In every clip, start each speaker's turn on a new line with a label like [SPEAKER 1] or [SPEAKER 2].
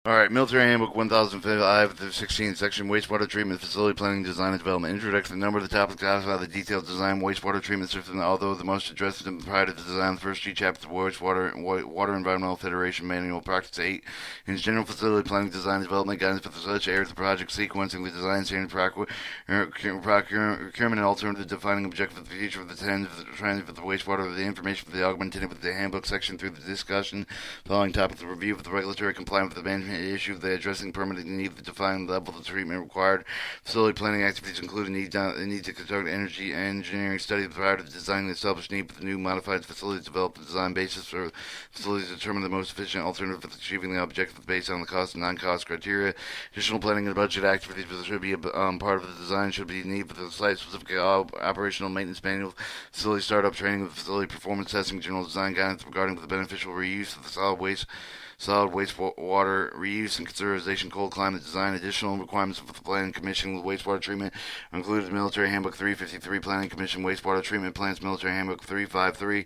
[SPEAKER 1] All right, Military Handbook 1005 through 16, Section Wastewater Treatment Facility Planning, Design, and Development. Introduction. The number of the topics classified the detailed design wastewater treatment system, although the most addressed in prior to the design. The first G chapter of Water Environmental Federation Manual, Practice 8, in general facility planning, design, and development guidance for such areas of the project, sequencing the design, standard procurement, and alternative defining objective for the future of the trends of the wastewater, the information for the augmenting with the handbook section through the discussion. Following topics: the review of the regulatory compliance with the management issue of the addressing permitting need, the defined level of treatment required. Facility planning activities include a need to conduct energy engineering study prior to designing the established need for the new modified facility, develop the design basis for facilities to determine the most efficient alternative for achieving the objective based on the cost and non-cost criteria. Additional planning and budget activities should be part of the design, should be need for the site-specific operational maintenance manual, facility startup training, facility performance testing, general design guidance regarding the beneficial reuse of the solid wastewater reuse and conservation, cold climate design. Additional requirements for the planning commission with wastewater treatment are included in Military Handbook 353, Planning Commission Wastewater Treatment Plants, Military Handbook 353.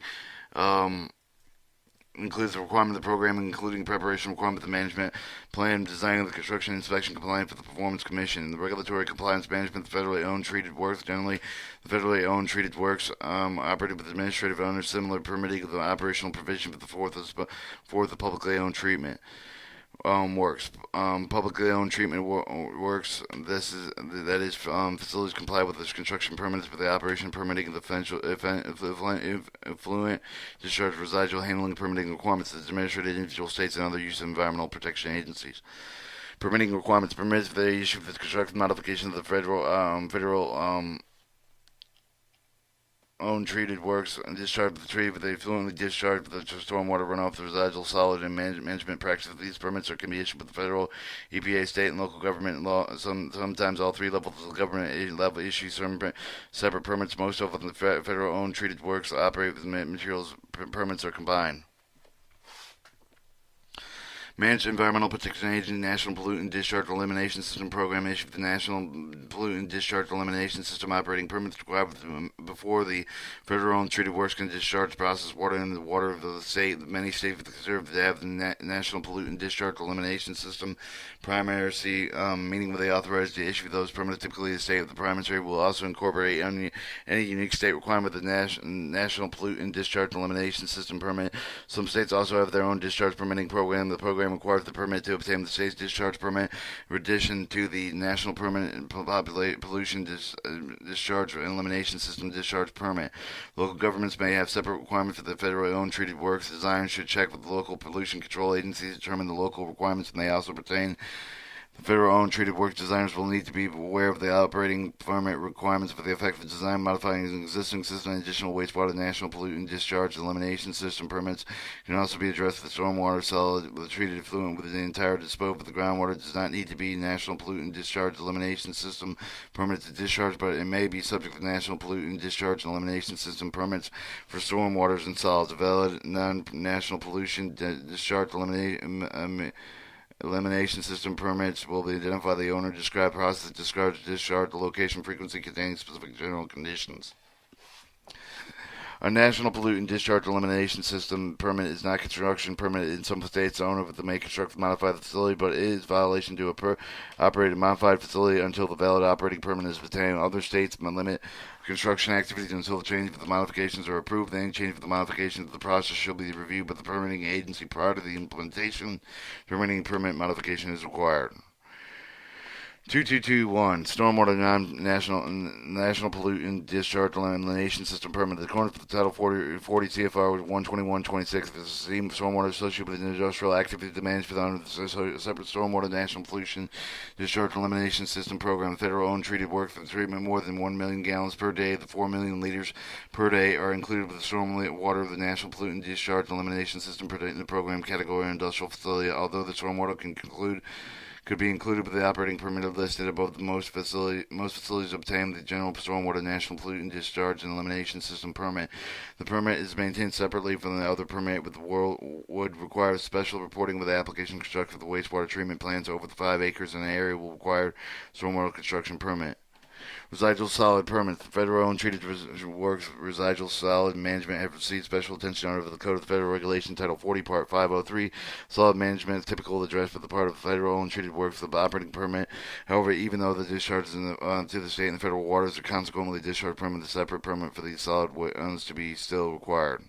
[SPEAKER 1] Includes the requirement of the program, including preparation requirement of the management plan, design of the construction inspection compliant for the Performance Commission, the regulatory compliance management, the federally owned treated works. Generally, the federally owned treated works operated with administrative owners, similar permitting of the operational provision for the fourth of publicly owned treatment works. Publicly owned treatment works. That is facilities comply with the construction permits for the operation permitting the effluent discharge residual handling permitting requirements of the administrative individual states and other use of environmental protection agencies. Permitting requirements permits for the issue of the construction modification of the federal own treated works and discharge the tree with the effluently discharged with the stormwater runoff, the residual solid and management practices. These permits are can be issued with the federal, EPA, state, and local government law. Sometimes all three levels of government level issue separate permits. Most often, the federal owned treated works operate with materials permits are combined. Managed Environmental Protection Agency National Pollutant Discharge Elimination System Program issued the National Pollutant Discharge Elimination System operating permits required before the federal-owned treated works can discharge process water into the water of the state. Many states deserve to have the National Pollutant Discharge Elimination System primacy, meaning where they authorize to issue those permits. Typically, the state of the primary will also incorporate any unique state requirement of the National Pollutant Discharge Elimination System permit. Some states also have their own discharge permitting program. The program requires the permit to obtain the state's discharge permit in addition to the National Permanent Pollution Discharge Elimination System discharge permit. Local governments may have separate requirements for the federally owned treated works. Designers should check with the local pollution control agencies to determine the local requirements, and they also pertain the federal-owned treated work. Designers will need to be aware of the operating permit requirements for the effective design, modifying an existing system, and additional wastewater national pollutant discharge elimination system permits can also be addressed with stormwater solid with treated effluent within the entire disposal of the groundwater. Does not need to be national pollutant discharge elimination system permits to discharge, but it may be subject to national pollutant discharge elimination system permits for stormwaters and solids. Valid non-national pollution discharge elimination system permits will identify the owner, describe process, discharge, the location, frequency, containing specific general conditions. A national pollutant discharge elimination system permit is not construction permit in some states. The owner may construct and modify the facility, but it is violation to operate a modified facility until the valid operating permit is obtained. Other states may limit construction activities until the change of the modifications are approved. Any change of the modifications of the process shall be reviewed by the permitting agency prior to the implementation. Permitting permit modification is required. 2221 Stormwater National Pollutant Discharge Elimination System Permit. According to Title 40 CFR 12126, the same stormwater associated with industrial activity demands for the separate Stormwater National Pollution Discharge Elimination System Program. The federal-owned treated work for the treatment more than 1 million gallons per day. The 4 million liters per day are included with the stormwater of the National Pollutant Discharge Elimination System in the program category industrial facility. Although the stormwater could be included with the operating permit listed above. Most facilities obtain the General Stormwater National Pollutant Discharge and Elimination System permit. The permit is maintained separately from the other permit, would require special reporting with the application construction of the wastewater treatment plants over the 5 acres in the area will require stormwater construction permit. Residual solid permits. The federal-owned treated works residual solid management have received special attention under the Code of Federal Regulation, Title 40, Part 503. Solid management is typical of the address for the part of the federal-owned treated works of the operating permit. However, even though the discharges to the state and the federal waters are consequently discharge permit, the separate permit for the solid owns to be still required.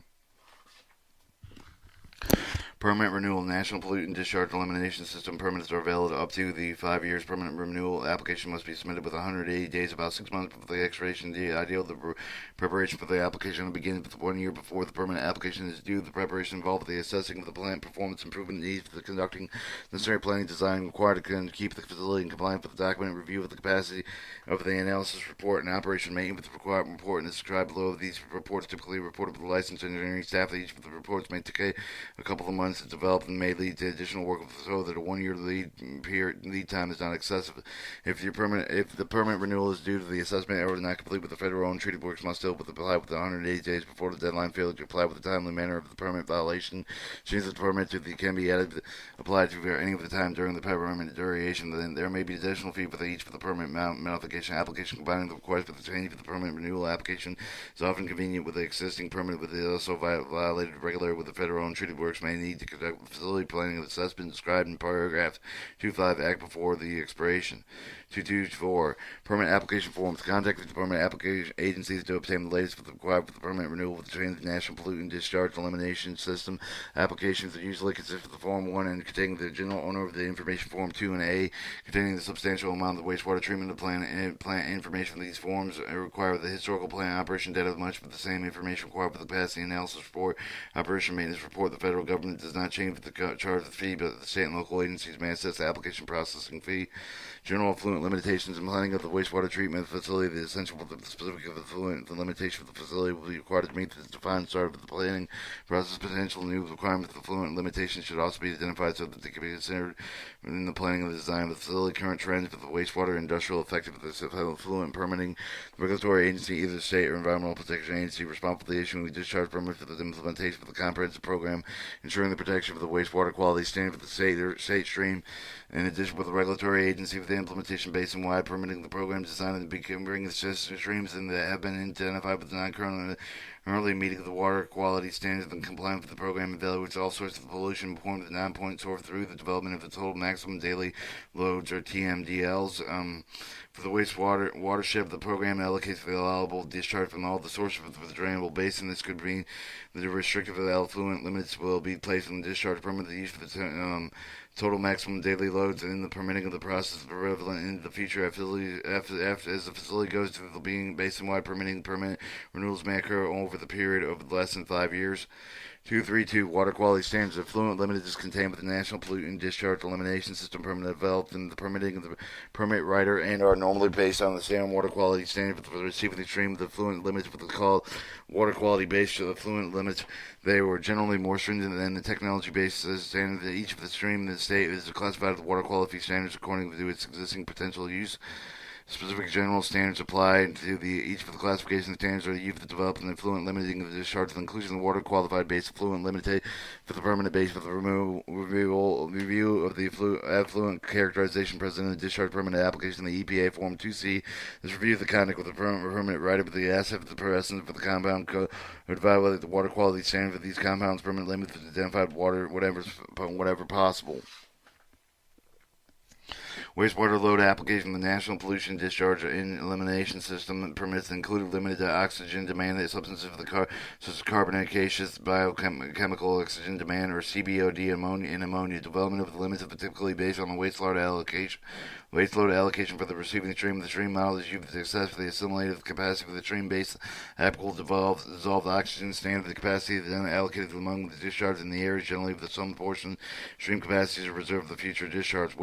[SPEAKER 1] Permanent renewal. National Pollutant Discharge Elimination System permits are valid up to the 5 years. Permanent renewal application must be submitted with 180 days, about 6 months before the expiration date. Ideal, the preparation for the application will begin with 1 year before the permanent application is due. The preparation involved the assessing of the plant performance improvement needs for the conducting necessary planning design required to keep the facility in compliance with the document, review of the capacity of the analysis report, and operation maintenance with the required report and is described below. These reports typically reported by the licensed engineering staff. Each of the reports may take a couple of months to develop and may lead to additional work, so that a 1 year lead time is not excessive. If the permit renewal is due to the assessment error not complete with the federal-owned treated works, must still apply with the 180 days before the deadline. Failure to apply with the timely manner of the permit violation, change the permit can be applied to any of the time during the permit duration. Then there may be additional fee for each for the permit modification application. Combining the request for the change for the permit renewal application is often convenient with the existing permit, but it also violated regularly with the federal-owned treated works may need to conduct facility planning that's been described in paragraph 2.5 Act before the expiration. 224. Permit application forms. Contact the permit application agencies to obtain the latest required for the permit renewal with the change of National Pollutant Discharge Elimination System. Applications are usually consist of the Form 1 and containing the general owner of the information, Form 2 and A, containing the substantial amount of the wastewater treatment plant information. These forms require the historical plant operation data, much of the same information required for the capacity analysis report, operation maintenance report. The federal government does not change the charge of the fee, but the state and local agencies may assess the application processing fee. General effluent limitations and planning of the wastewater treatment facility. The essential for the specific of effluent, the limitation of the facility will be required to meet the defined start of the planning process. Potential new requirements of effluent limitations should also be identified so that they can be considered in the planning of the design of the facility. Current trends for the wastewater industrial effectiveness of effluent permitting. The regulatory agency, either state or environmental protection agency, responsible for the issuing of the discharge permit for the implementation of the comprehensive program, ensuring the protection of the wastewater quality standard for the state stream. In addition, with the regulatory agency for the implementation basin-wide permitting the program designed to bring the streams in that have been identified with the non-currently meeting the water quality standards and compliant with the program evaluates all sorts of pollution point to the non-point source through the development of the total maximum daily loads or TMDLs. For the watershed, the program allocates the allowable discharge from all the sources of the drainable basin. This could mean the restrictive effluent limits will be placed on the discharge permit. The use of the total maximum daily loads and in the permitting of the process of prevalent in the future as the facility goes through the being basin-wide permitting. Permit renewals may occur over the period of less than 5 years. 232. Water quality standards. Effluent limited is contained with the National Pollutant Discharge Elimination System permit developed in the permitting of the permit writer and are normally based on the same water quality standard for the receiving the stream of the effluent limits with the called water quality based effluent limits. They were generally more stringent than the technology-based standard that each of the stream in the state is classified with water quality standards according to its existing potential use. Specific general standards apply to each of the classification standards or the use of the developed and effluent limiting of the discharge, the inclusion of the water qualified base effluent limited for the permanent base for the review of the effluent characterization present in the discharge permanent application, the EPA Form 2C. This review of the conduct with the permanent writer with the asset of the presence for the compound code or evaluate the water quality standard for these compounds permanent limits to identified water whatever possible. Wastewater load application. The National Pollution Discharge and Elimination System permits included limited oxygen demand substances of the such as carbonicaceous biochemical oxygen demand or CBOD ammonia. Development of the limits of the typically based on the waste load allocation. Waste load allocation for the receiving stream. The stream model is used to successfully assimilated capacity for the stream base applicable dissolved oxygen standard. The capacity is then allocated among the discharge in the areas generally with some portion stream capacities are reserved for the future discharge.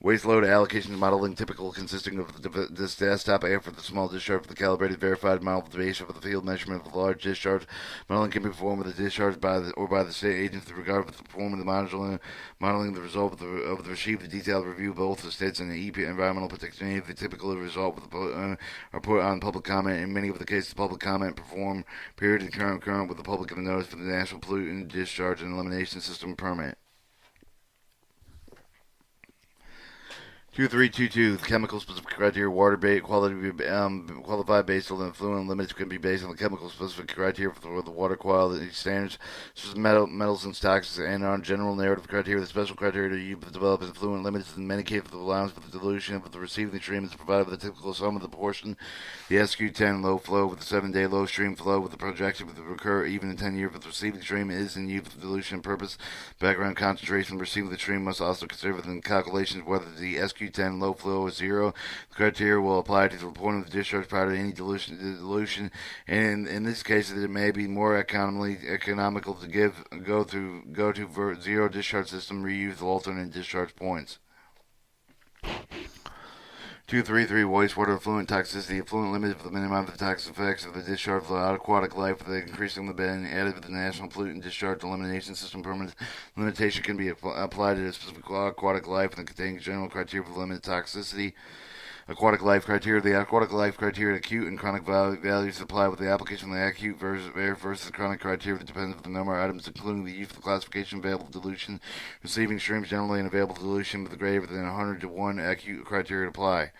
[SPEAKER 1] Waste load allocation modeling typical consisting of this desktop air for the small discharge for the calibrated verified model of the base for the field measurement of the large discharge. Modeling can be performed with the discharge by the state agency regard with the performing the modeling the result of the received the detailed review both the states and the EPA environmental protection agency. The typical result with are put on public comment. In many of the cases, public comment perform period and current with the public in the notice for the National Pollutant Discharge and Elimination System permit. 2322, the chemical specific criteria, water quality qualified based on the effluent limits can be based on the chemical specific criteria for the water quality standards, such as metals and stocks, and on general narrative criteria. The special criteria to use to develop effluent limits in many cases, the allowance for the dilution of the receiving stream is provided with the typical sum of the portion. The SQ10 low flow with the 7-day low stream flow with the projection with the recur even in 10 years with the receiving stream is in use for dilution purpose. Background concentration receiving the stream must also consider within calculations whether the SQ10 low flow is zero. The criteria will apply to the point of the discharge prior to any dilution, and in this case, it may be more economical to go to zero discharge system, reuse alternate discharge points. 233 Wastewater effluent toxicity. Effluent limit for the minimum of the toxic effects of the discharge of aquatic life with the increasing the being added with the National Pollutant Discharge Elimination System. Permanent limitation can be applied to a specific aquatic life and contains general criteria for limited toxicity. Aquatic life criteria. The aquatic life criteria acute and chronic values apply with the application of the acute versus chronic criteria that depends on the number of items, including the use of the classification of available dilution, receiving streams generally in available dilution with a greater than 100 to 1 acute criteria to apply.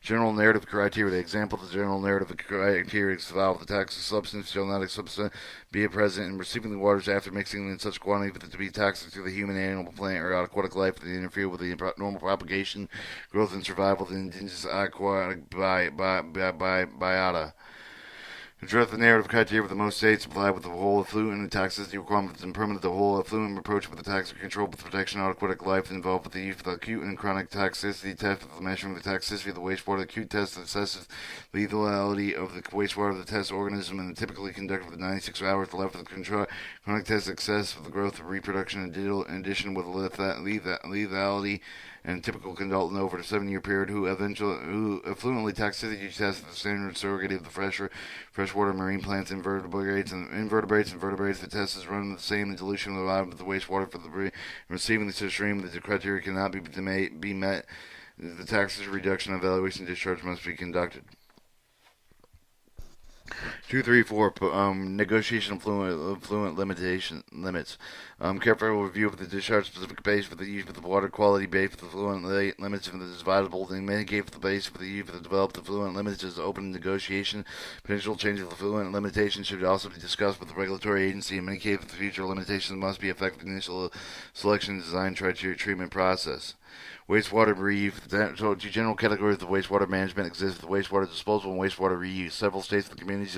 [SPEAKER 1] General narrative criteria. The example of the general narrative criteria is the toxic substance shall not be present in receiving the waters after mixing in such quantity for it to be toxic to the human, animal, plant, or aquatic life that interfere with the normal propagation, growth, and survival of the indigenous aquatic biota. Address the narrative criteria with the most states apply with the whole effluent and toxicity requirements and permanent the whole effluent approach with the toxic control with protection of aquatic life involved with the use of the acute and chronic toxicity test with the measurement of the toxicity of the wastewater. The acute test assesses the lethality of the wastewater of the test organism and typically conducted with 96 hours left of the control. Chronic test success for the growth of reproduction in addition with lethality and typical adult over a 7-year period who effluently toxicity tests the standard surrogate of the freshwater marine plants, invertebrates. The test is run with the same dilution of the wastewater for the receiving the stream. The criteria cannot be met. The toxicity reduction evaluation discharge must be conducted. 234 negotiation effluent limitation limits. Careful review of the discharge specific base for the use of the water quality base for the effluent limits if it is viable. In many cases, the base for the use of the developed effluent limits is open negotiation. Potential changes of effluent limitation should also be discussed with the regulatory agency. In many cases, the future limitations must be effective initial selection and design treatment process. Wastewater reuse. So, two general categories of wastewater management exist: the wastewater disposal and wastewater reuse. Several states and communities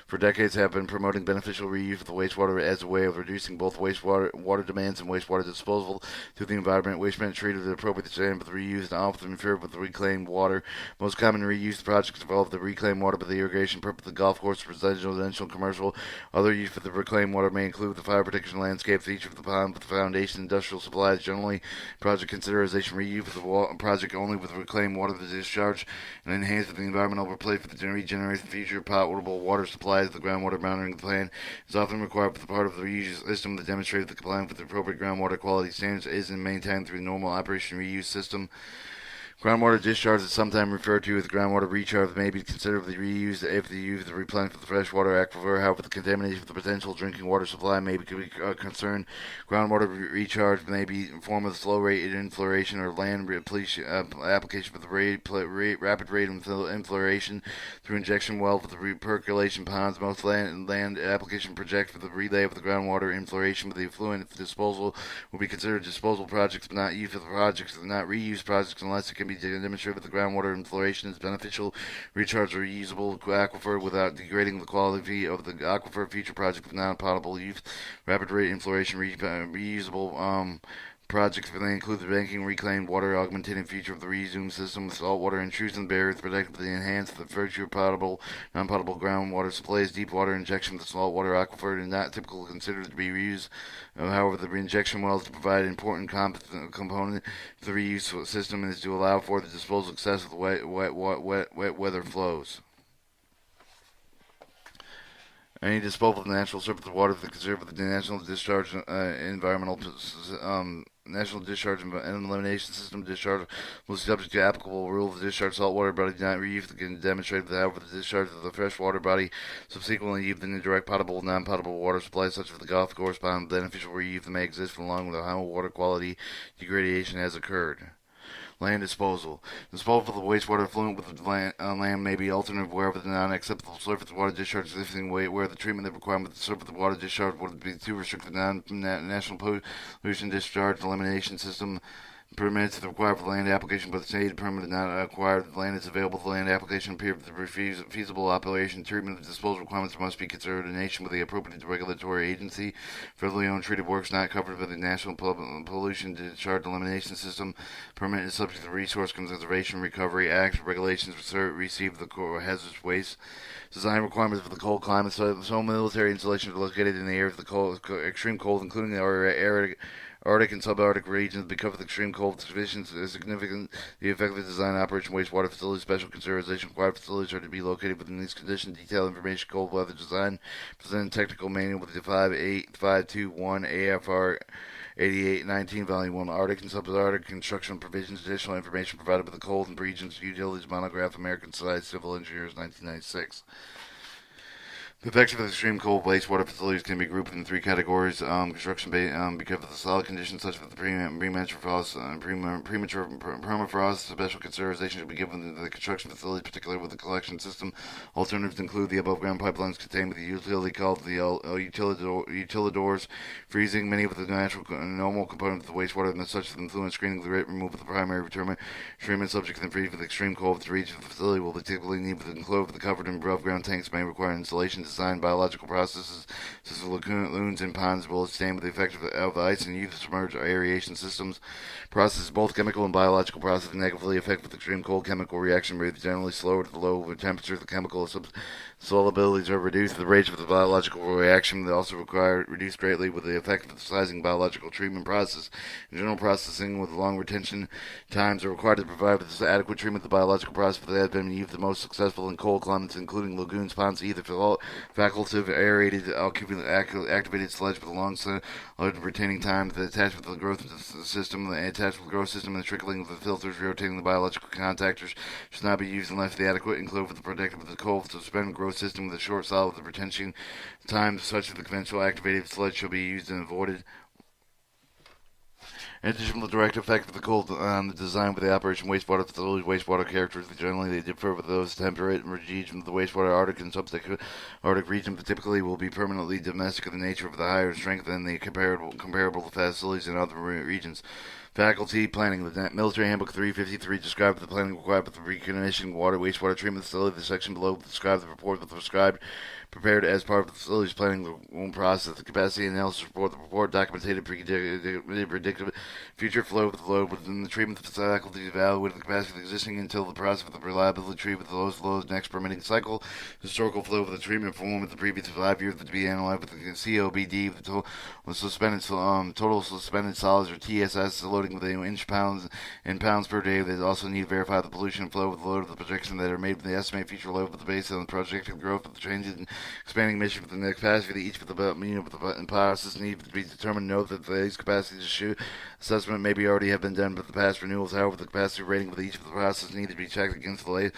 [SPEAKER 1] for decades, have been promoting beneficial reuse of the wastewater as a way of reducing both water demands and wastewater disposal to the environment. Wastewater treated at appropriate standard with reuse and often interfered with the reclaimed water. Most common reuse projects involve the reclaimed water for the irrigation purpose of the golf course, residential, and commercial. Other use for the reclaimed water may include the fire protection landscapes, each of the pond with the foundation, industrial supplies. Generally, project considerization reuse for the project only with reclaimed water to discharge and enhance the environmental replace for the regeneration future potable water supplies. The groundwater monitoring plan is often required for the part of the reuse system that demonstrates the compliance with the appropriate groundwater quality standards is maintained through the normal operation reuse system. Groundwater discharge is sometimes referred to as groundwater recharge. May be considered to be reused if the use of replenish the freshwater aquifer. However, the contamination of the potential drinking water supply may be a concern. Groundwater recharge may be in form of slow rate infiltration or land repletion application for the rapid rate of infiltration through injection wells with the percolation ponds. Most land application project for the relay of the groundwater infiltration with the effluent disposal will be considered disposal projects, but not use of the projects, not reuse projects unless it can be demonstrated that the groundwater infiltration is beneficial, recharge or reusable aquifer without degrading the quality of the aquifer. Future projects with non-potable use, rapid rate infiltration, reusable projects may include the banking reclaimed water, augmenting feature of the resume system with saltwater intrusion barriers protected to enhance the virtue of potable, non-potable groundwater supplies. Deep water injection with the saltwater aquifer is not typically considered to be reused. However, the reinjection wells to provide an important component to the reuse system is to allow for the disposal success of the wet weather flows. Any disposal of natural surface water that considered with the National Discharge National Discharge and Elimination System discharge will be subject to applicable rules of discharge. Saltwater body not reused can demonstrate that however the discharge of the freshwater body subsequently used in indirect potable, non-potable water supplies such as the golf course pond beneficial reuse that may exist along with the high water quality degradation has occurred. Land disposal. Disposal of the wastewater effluent with the land may be alternative wherever the non-acceptable surface water discharge is existing where the treatment requirement of the surface water discharge would be too restricted. National pollution discharge elimination system permits are required for the land application, but the state permit is not required. The land is available for the land application. Appear to be feasible operation. Treatment of disposal requirements must be considered in nation with the appropriate regulatory agency. Federally owned treated works not covered by the National Pollution Discharge Elimination System permit is subject to the Resource Conservation Recovery Act regulations. Receive the hazardous waste. Design requirements for the cold climate. So military installations are located in the area of the cold, extreme cold, including the Arctic and subarctic regions because of extreme cold conditions is significant. The effective design, operation, wastewater facilities, special consideration required facilities are to be located within these conditions. Detailed information, cold weather design, presented technical manual with the 58521 AFR 8819, Volume 1, Arctic and subarctic construction provisions. Additional information provided by the cold and regions utilities monograph, American Society of Civil Engineers, 1996. The effects of extreme cold wastewater facilities can be grouped in three categories. Construction because of the solid conditions such as the premature frost, premature permafrost. Special consideration should be given to the construction facilities, particularly with the collection system. Alternatives include the above-ground pipelines contained with the utility called the utilidors, freezing many of the natural normal components of the wastewater, and such as influence screening the rate removal of the primary treatment subject and freeze with extreme cold to reach the facility will be typically need with enclosed the covered and above-ground tanks may require installation design biological processes such as lagoons and ponds will stand with the effect of ice and use submerged aeration systems. Processes both chemical and biological processes negatively affect with extreme cold chemical reaction rates generally slower to the low temperatures. The chemical solubilities are reduced. The rates of the biological reaction they also require reduced greatly with the effect of the sizing biological treatment process. In general, processing with long retention times are required to provide with adequate treatment. The biological process that has been used the most successful in cold climates, including lagoons, ponds, either facultative aerated activated sludge with a long retaining time, the attachment of the growth system, the attachment of the growth system, and the trickling of the filters, rotating the biological contactors should not be used unless the adequate enclosed with the protective with the cold suspended growth system with a short solid with the retention time such that the conventional activated sludge shall be used and avoided. In addition to the direct effect of the cold on the design of the operation wastewater facilities, wastewater characteristics generally they differ with those temperate regions of the wastewater Arctic and Arctic region, but typically will be permanently domestic of the nature of the higher strength than the comparable facilities in other regions. Faculty planning. The Military Handbook 353 describes the planning required for the recommissioning wastewater treatment facility. The section below describes the report with prepared as part of the facility's planning process. The capacity analysis report. The report documented predictive future flow of the load within the treatment faculty evaluated the capacity of the existing until the process of the reliability treatment the lowest loads next permitting cycle. Historical flow of the treatment performed with the previous 5 years to be analyzed with the COBD. The total suspended solids or TSS loading with inch pounds in pounds per day. They also need to verify the pollution flow with the load of the projection that are made with the estimated future load with the base on the projected growth of the changes in expanding mission within the capacity of each of the process need to be determined. Note that these capacities issue assessment maybe already have been done with the past renewals. However, the capacity rating with each of the processes need to be checked against the latest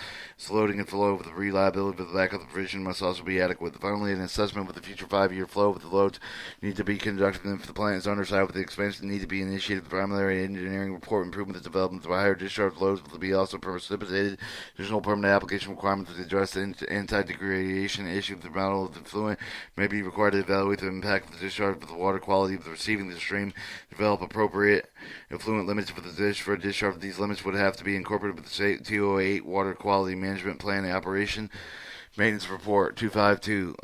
[SPEAKER 1] loading and flow with the reliability of the lack of the provision must also be adequate. Finally, an assessment with the future 5-year flow with the loads need to be conducted, and if the plant is undersized with the expansion need to be initiated. The primary engineering report improvement the development of higher discharge loads will be also precipitated. Additional permanent application requirements to address the anti-degradation issue of the model of the fluent may be required to evaluate the impact of the discharge of the water quality of the receiving the stream. Develop appropriate effluent limits for the discharge. These limits would have to be incorporated with the 208 Water Quality Management Plan operation. Maintenance report 252.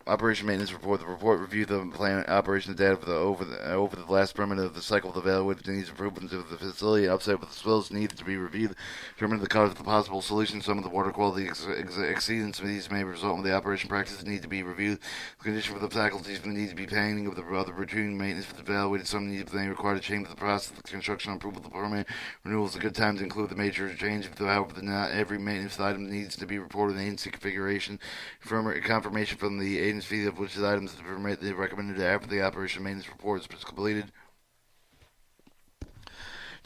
[SPEAKER 1] Operation maintenance report. The report reviewed the plan operation data for over the last permit of the cycle of evaluated the needs improvements of the facility. Upset with the spills needed to be reviewed. Determine the cause of the possible solution. Some of the water quality exceedance of these may result in the operation practices need to be reviewed. The condition for the faculties need to be paying of the other routine maintenance for the evaluated. Some need may require to change the process of the construction approval of the permit. Renewal is a good time to include the major change. However, not every maintenance item needs to be reported in agency configuration. Confirmation from the agency of which the items recommended after the operation maintenance report is completed.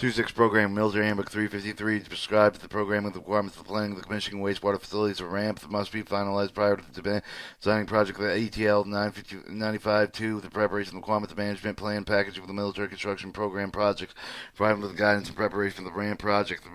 [SPEAKER 1] 26 Program Military Handbook 353 prescribes the programming requirements of the planning of the commissioning wastewater facilities or ramp that must be finalized prior to the designing project of the ETL 995-2, the preparation of the requirements of management plan package of the military construction program projects, providing with the guidance and preparation of the ramp project.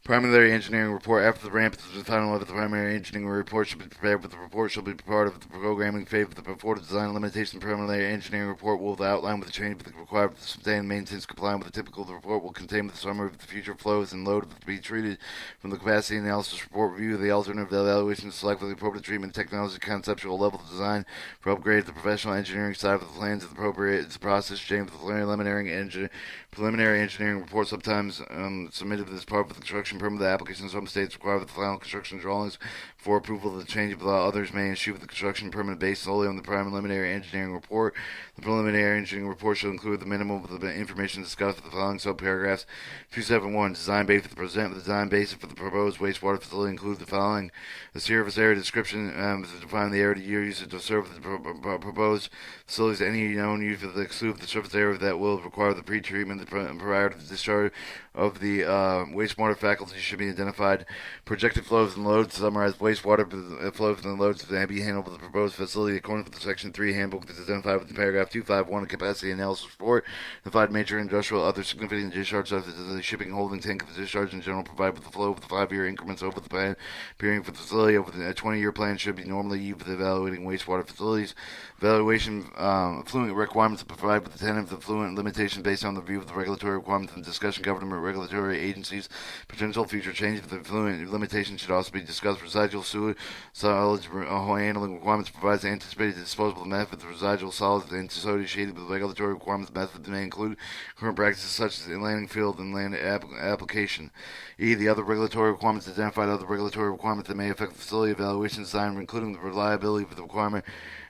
[SPEAKER 1] Primary engineering report. After the ramp is finalized, the primary engineering report should be prepared, but the report shall be part of the programming phase. Before the design limitation, preliminary engineering report will outline with the change required to sustain and maintenance compliant with the typical. The report will contain the summary of the future flows and load to be treated from the capacity analysis report, review of the alternative evaluation, select for the appropriate treatment technology, conceptual level of design for upgrade the professional engineering side of the plans of the appropriate process change with the preliminary engineering report sometimes submitted as part of the construction permit. The application in some states require the final construction drawings for approval of the change of law. Others may issue the construction permit based solely on the preliminary engineering report. The preliminary engineering report shall include the minimum of the information discussed with the following subparagraphs. 271. Design base for the present. The design basis for the proposed wastewater facility includes the following: the surface area description to define the area to use to serve the proposed facilities. Any known use of the exclude the surface area that will require the pre-treatment prior to the discharge of the wastewater faculty should be identified. Projected flows and loads to summarize wastewater flows and loads to be handled with the proposed facility according to the Section 3 Handbook that is identified with the paragraph 251 of capacity analysis report. Identified major industrial other significant discharge such as the shipping holding tank of the discharge in general provide with the flow of the 5-year increments over the plan period for the facility. Over the 20-year plan should be normally used for evaluating wastewater facilities. Valuation fluent requirements to provide with the tentative of fluent limitations based on the review of the regulatory requirements and discussion government regulatory agencies. Potential future change of the fluent limitations should also be discussed. Residual solids handling requirements provides anticipated disposable methods of residual solids and associated with regulatory requirements. Methods may include current practices such as landing field and land application. The other regulatory requirements identified other regulatory requirements that may affect the facility evaluation design, including the reliability of the requirement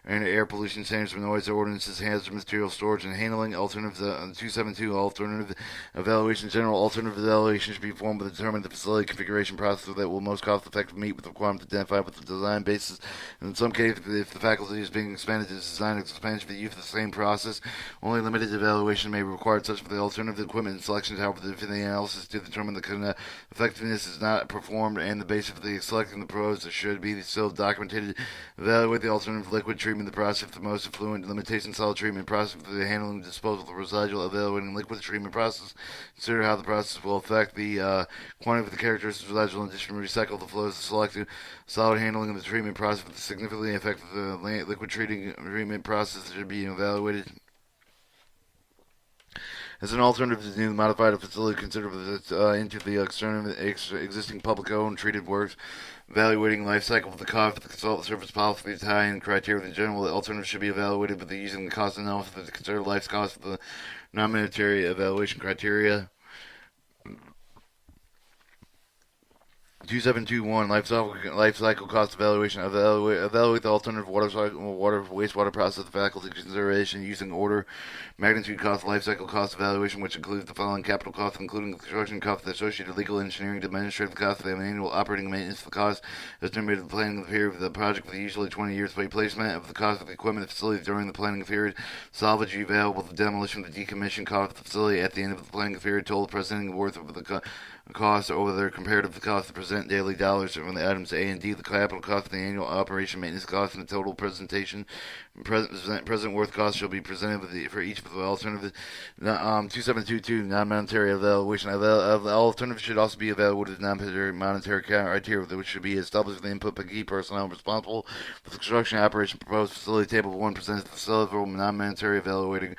[SPEAKER 1] and air pollution standards for noise ordinances, hazardous material storage and handling. Alternatives 272 alternative evaluation. General alternative evaluation should be formed to determine the facility configuration process that will most cost effectively meet with the requirements identified with the design basis. In some cases, if the faculty is being expanded to design expansion for the use of the same process, only limited evaluation may be required, such for the alternative equipment and selections. However, if the analysis to determine the effectiveness is not performed and the basis for the selecting the pros, there should be still documented. Evaluate the alternative liquid treatment, the process for the most effluent, limitation solid treatment process for the handling and disposal of the residual, evaluating liquid treatment process. Consider how the process will affect the quantity of the characteristics of residual in addition to recycle the flows. The selective solid handling of the treatment process with the significantly affect the liquid treatment process should be evaluated. As an alternative to the new modified facility, consider into the existing public-owned treated works, evaluating Lifecycle with the cost of the consultant service policy tie-in criteria. In general, the alternative should be evaluated with using the cost analysis to consider life cost of the non-monetary evaluation criteria. 2721 Lifecycle cost evaluation. Evaluate the alternative wastewater process faculty consideration using order magnitude cost lifecycle cost evaluation, which includes the following: capital costs, including the construction costs, the associated legal, engineering, administrative costs, the annual operating maintenance, the cost estimated the planning period of the project for the usually 20 years, replacement of the cost of the equipment of the facility during the planning period, salvage available, the demolition of the decommissioned cost of the facility at the end of the planning period, total presenting worth of the cost over their comparative the cost to present daily dollars from the items A and D, the capital cost of the annual operation maintenance cost, and the total presentation present worth cost shall be presented for each of the alternatives. 2722 non-monetary evaluation. Alternatives should also be evaluated as non-monetary criteria, which should be established with the input by key personnel responsible for the construction operation. Proposed facility table 1 presents the several non-monetary evaluating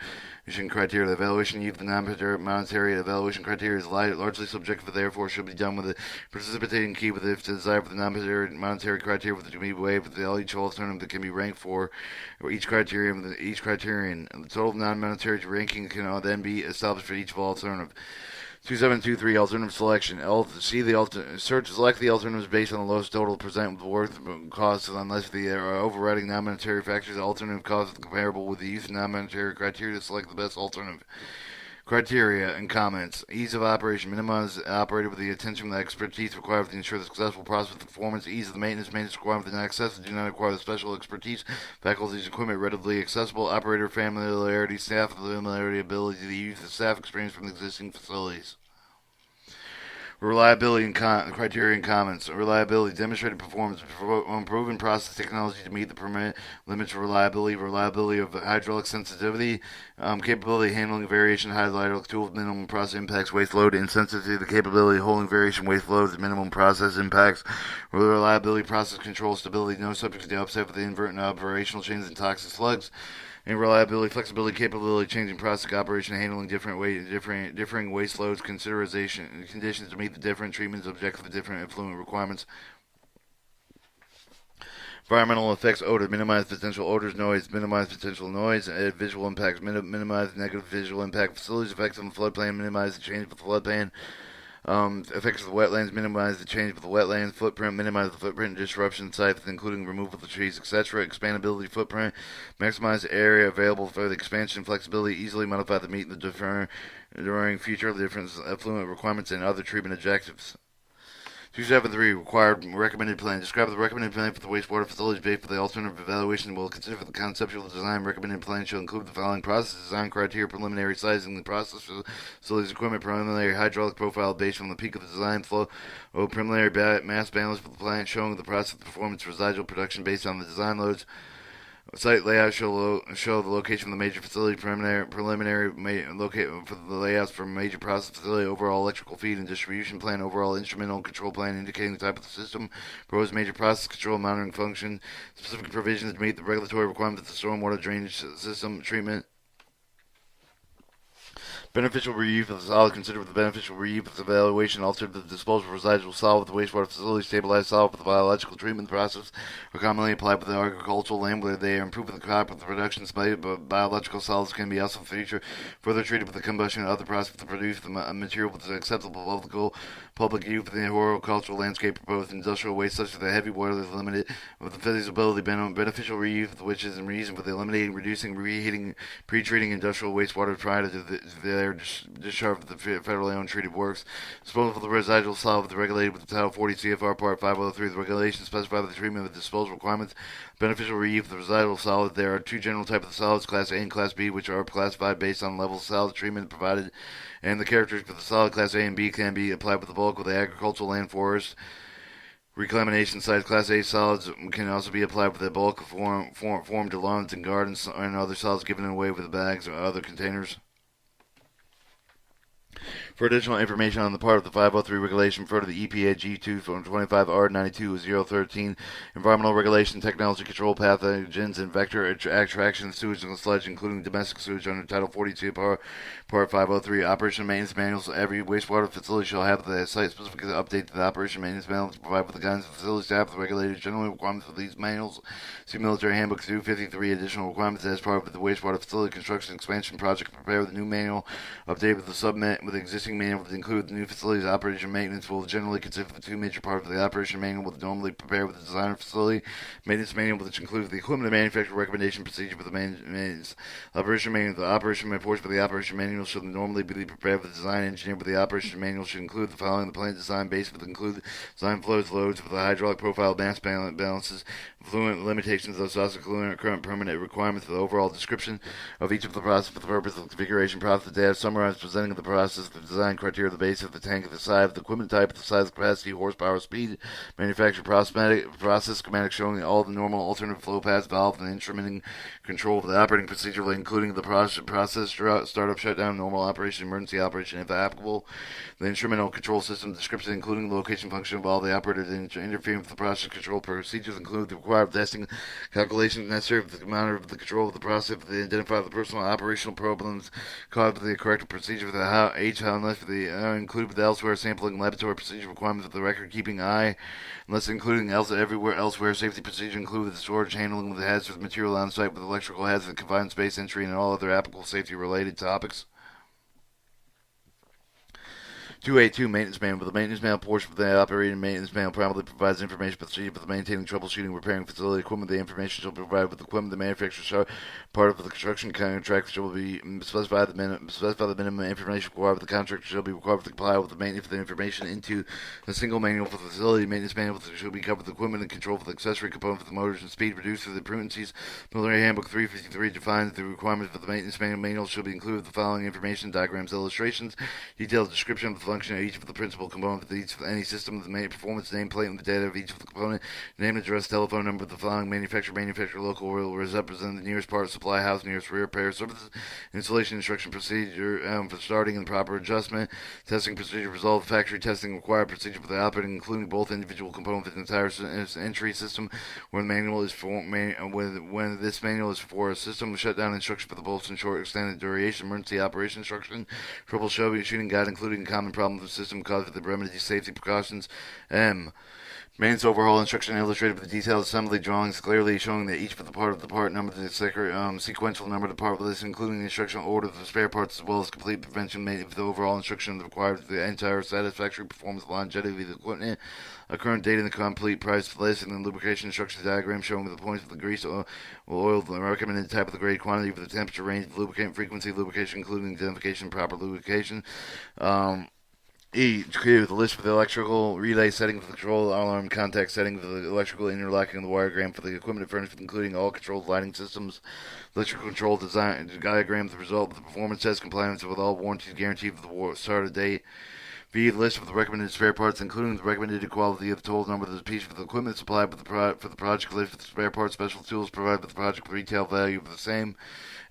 [SPEAKER 1] criteria. The evaluation of the non-monetary evaluation criteria is largely subjective, therefore should be done with a precipitating key with if the desire for the non-monetary criteria with it to be waived with each alternative that can be ranked for or each criterion. The total non-monetary ranking can then be established for each alternative. 2723 alternative selection. Select the alternatives based on the lowest total present worth costs unless the overriding non-monetary factors. The alternative cost is comparable with the use of non-monetary criteria to select the best alternative. Criteria and comments. Ease of operation. Minimize operated with the attention and expertise required to ensure the successful process of performance. Ease of the maintenance. Maintenance required within access. Do not require the special expertise. Faculties, equipment readily accessible. Operator familiarity. Staff familiarity. Ability to use the staff experience from the existing facilities. Reliability and criteria and comments. Reliability, demonstrated performance, proven process technology to meet the permit limits of reliability, reliability of hydraulic sensitivity, capability of handling variation, hydraulic tools, minimum process impacts, waste load, insensitivity, the capability of holding variation, waste loads, minimum process impacts, reliability, process control, stability, no subject to the upset with the invert and operational changes and toxic slugs. And reliability, flexibility, capability, changing process operation, handling differing waste loads, consideration conditions to meet the different treatments, objective of different effluent requirements. Environmental effects, odor, minimize potential odors, noise, minimize potential noise, visual impacts, minimize negative visual impact, facilities effects on the floodplain, minimize the change of the floodplain. Effects of the wetlands, minimize the change of the wetlands, footprint, minimize the footprint, disruption sites, including removal of the trees, etc. Expandability, footprint, maximize the area available for the expansion, flexibility, easily modify to meet the during future different effluent requirements and other treatment objectives. 273 required recommended plan. Describe the recommended plan for the wastewater facilities based for the alternative evaluation. Will consider for the conceptual design. Recommended plan shall include the following process design criteria: preliminary sizing the process facilities equipment, preliminary hydraulic profile based on the peak of the design flow, preliminary mass balance for the plant showing the process performance residual production based on the design loads. Site layout show the location of the major facility, preliminary locate for the layouts for major process facility, overall electrical feed and distribution plan, overall instrumental control plan indicating the type of the system, proposed major process control monitoring function, specific provisions to meet the regulatory requirements of the stormwater drainage system treatment. Beneficial reuse of the solid. Consider the beneficial reuse of the evaluation. Alternative disposal of residual solid with the wastewater facility. Stabilized solid with the biological treatment process are commonly applied with the agricultural land where they are improving the crop with the production. But biological solids can be also further treated with the combustion and other processes to produce the material with the acceptable public use for the horticultural landscape. Proposed industrial waste such as the heavy water is limited with the feasibility beneficial reuse of which is in reason for the eliminating, reducing, reheating, pre-treating industrial wastewater prior to their discharge of the federally owned treated works. Disposal of the residual solid regulated with the Title 40 CFR Part 503. The regulations specify the treatment of the disposal requirements. Beneficial reuse of the residual solid. There are two general types of solids, Class A and Class B, which are classified based on levels of solid treatment provided, and the characteristics of the solid Class A and B can be applied with the bulk with the agricultural land, forest, reclamation sites. Class A solids can also be applied with the bulk formed to lawns and gardens and other solids given away with the bags or other containers. For additional information on the part of the 503 regulation, refer to the EPA G2 from 25R92-013, Environmental Regulation, Technology Control, Pathogens, and Vector Attraction, Sewage and Sludge, including domestic sewage under Title 42, Part 503. Operation and Maintenance Manuals. Every wastewater facility shall have the site-specific update to the Operation and Maintenance Manual to provide with the guidance of facility staff, the regulated general requirements of these manuals. See Military Handbook 253, additional requirements as part of the wastewater facility construction expansion project. Prepare the new manual, update with the submit with the existing manual to include the new facilities. Operation and maintenance will generally consist of the two major parts of the operation manual, will normally prepare with the designer facility maintenance manual, which includes the equipment and manufacturer recommendation procedure for the maintenance operation manual. The operation portion for the operation manual should normally be prepared with the design engineer, but the operation manual should include the following: the plant design base would include design flows, loads for the hydraulic profile, mass balances, fluent limitations, those also current permanent requirements, the overall description of each of the process for the purpose of the configuration process, data summarized, presenting the process, the design criteria, the base of the tank, the size of the equipment type, the size, capacity, horsepower, speed, manufacturer, process schematic showing all the normal alternate flow paths, valve, and instrumenting control of the operating procedure, including the process, startup, shutdown, normal operation, emergency operation, if applicable, the instrumental control system description, including the location function of all the operators interfering with the process control procedures, include the required testing calculations necessary for the amount of the control of the process, to identify the personal operational problems caused by the corrective procedure for the how unless for the included with elsewhere sampling laboratory procedure requirements of the record keeping unless including everywhere elsewhere safety procedure included the storage handling with the hazardous material on site with electrical hazard confined space entry and all other applicable safety related topics. 282 Maintenance Manual. The Maintenance Manual portion of the operating maintenance manual primarily provides information procedure for the maintaining, troubleshooting, repairing facility equipment. The information shall be provided with equipment the manufacturer part of the construction contract shall be specify the minimum information required of the contractor shall be required to comply with the maintenance for the information into a single manual for the facility. Maintenance manual shall be covered with equipment and control for the accessory component for the motors and speed reduced for the prudencies. Preliminary Handbook 353 defines the requirements for the maintenance manual. Manual shall be included with the following information: diagrams, illustrations, detailed description of the function of each of the principal components of each of any system, the performance nameplate and the data of each of the component, name, address, telephone number of the following manufacturer, local will represent the nearest part, supply house, nearest repair services, installation instruction procedure for starting and proper adjustment, testing procedure, resolve factory testing required procedure for the operating, including both individual components of the entire entry system. When manual is for when this manual is for a system shutdown instruction for the both in short extended duration, emergency operation instruction, troubleshooting guide including common problems with the system caused with the remedy safety precautions. Maintenance overhaul instruction illustrated with the detailed assembly drawings clearly showing that each of the part number, the sequential number of the part list, including the instructional order of the spare parts, as well as complete prevention maintenance of the overall instruction required for the entire satisfactory performance longevity of the equipment. A current date and the complete price list and the lubrication instruction diagram showing the points of the grease oil, the recommended type of the grade, quantity for the temperature range, of lubricant frequency, lubrication, including identification, proper lubrication. Clear the list for the electrical relay setting for the control alarm contact setting for the electrical interlocking of the wiregram for the equipment furnished, including all controlled lighting systems, electrical control design diagram, the result of the performance test, compliance with all warranties guaranteed for the start date. V. The list of the recommended spare parts, including the recommended quality of the total number of the piece for the equipment supplied with for the project list for the spare parts, special tools provided with the project retail value of the same.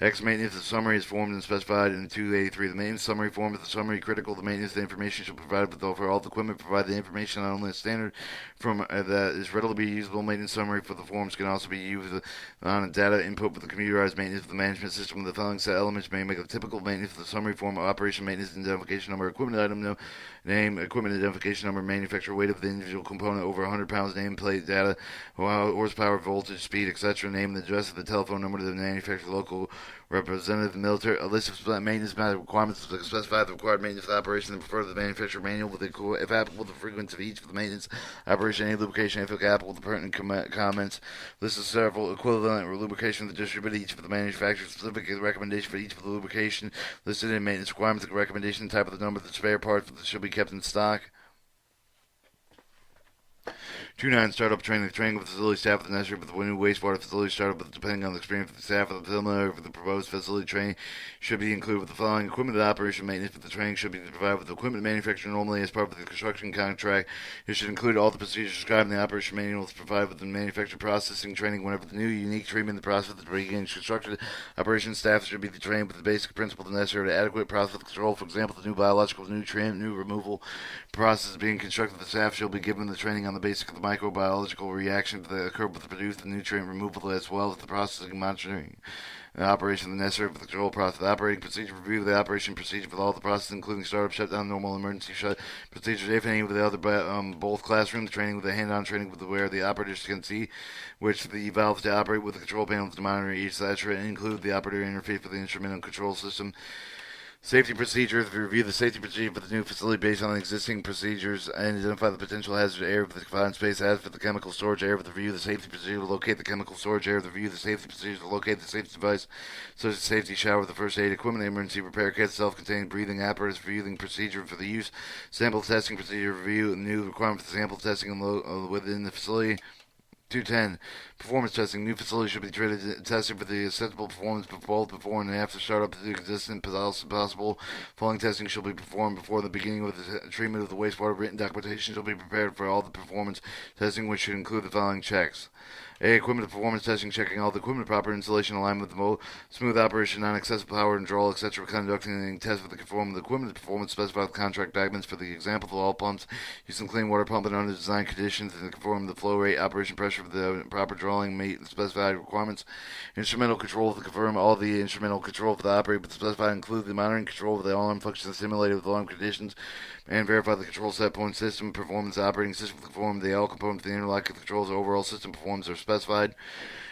[SPEAKER 1] X. Maintenance. The summary is formed and specified in 283. The maintenance summary form is the summary critical. The maintenance the information shall be provided with for all the equipment. Provide the information on only a standard from that is readily usable. Maintenance summary for the forms can also be used on a data input with the computerized maintenance of the management system. The following set elements may make a typical maintenance of the summary form: operation maintenance identification number, equipment item name, equipment identification number, manufacturer weight of the individual component over 100 pounds, nameplate data, horsepower, voltage, speed, etc. Name and address of the telephone number to the manufacturer, local representative, military. A list of maintenance requirements to specify the required maintenance operation and refer to the manufacturer manual with if applicable the frequency of each of the maintenance operation, any lubrication, if applicable the pertinent comments. List of several equivalent lubrication of the distributor, each of the manufacturer specific recommendation for each of the lubrication listed in maintenance requirements, the recommendation type of the number of the spare parts that should be kept in stock. 2.9 Startup training. The training of the facility staff is necessary for the new wastewater facility startup, depending on the experience of the staff of the preliminary for the proposed facility training should be included with the following: equipment and operation maintenance for the training should be provided with the equipment manufacturer normally as part of the construction contract. It should include all the procedures described in the operation manual to provide with the manufacturer processing training whenever the new unique treatment in the process of the beginning construction. Operation staff should be trained with the basic principles necessary to adequate process control. For example, the new biological nutrient, new removal process being constructed. The staff shall be given the training on the basic of the microbiological reaction that occur with the produce the nutrient removal, as well as the processing, monitoring, and operation necessary for the control process. The operating procedure review of the operation procedure for all the processes, including startup, shutdown, normal, emergency shut procedures, if any, with the other both classroom training with the hand-on training with where the operators can see which the valves to operate with the control panels to monitor each, etc., and include the operator interface for the instrumental control system. Safety procedures. Review the safety procedure for the new facility based on the existing procedures and identify the potential hazard area of the confined space. As for the chemical storage area, review the safety procedure to locate the chemical storage area. Review the safety procedure to locate the safety device, such as safety shower, the first aid equipment, emergency repair kit, self-contained breathing apparatus, breathing procedure for the use, sample testing procedure. Review new requirements for sample testing within the facility. 210. Performance testing. New facility should be tested for the acceptable performance both before and after startup to the extent possible. Following testing shall be performed before the beginning of the treatment of the wastewater. Written documentation shall be prepared for all the performance testing, which should include the following checks: A. Equipment performance testing, checking all the equipment proper installation alignment with the smooth operation, non-excessive power and draw, etc. Conducting tests for the conform of the equipment performance specified with contract documents. For the example, the all pumps using clean water pumping under design conditions and conform the flow rate, operation pressure for the proper drawing, meet the specified requirements. Instrumental control to confirm all the instrumental control for the operator, but specified include the monitoring control of the alarm functions simulated with alarm conditions, and verify the control set point system performance operating system conform the all components of the interlocking controls overall system performance are specified.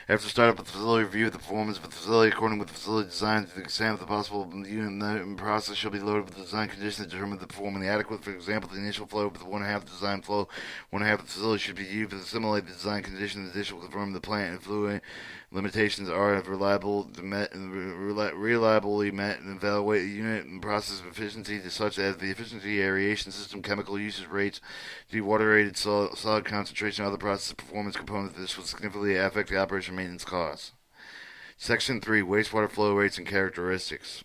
[SPEAKER 1] After startup of the facility, review the performance of the facility according with the facility design. To the extent of the possible unit in the process shall be loaded with the design conditions to determine the performance adequate. For example, the initial flow with one half the design flow, one half of the facility should be used to simulate the design conditions. The addition will confirm the plant and fluid limitations are reliably met and evaluate the unit and process efficiency, such as the efficiency, aeration system, chemical usage rates, dewater rated solid concentration, and other process performance components. This will significantly affect the operation and maintenance costs. Section 3, wastewater flow rates and characteristics.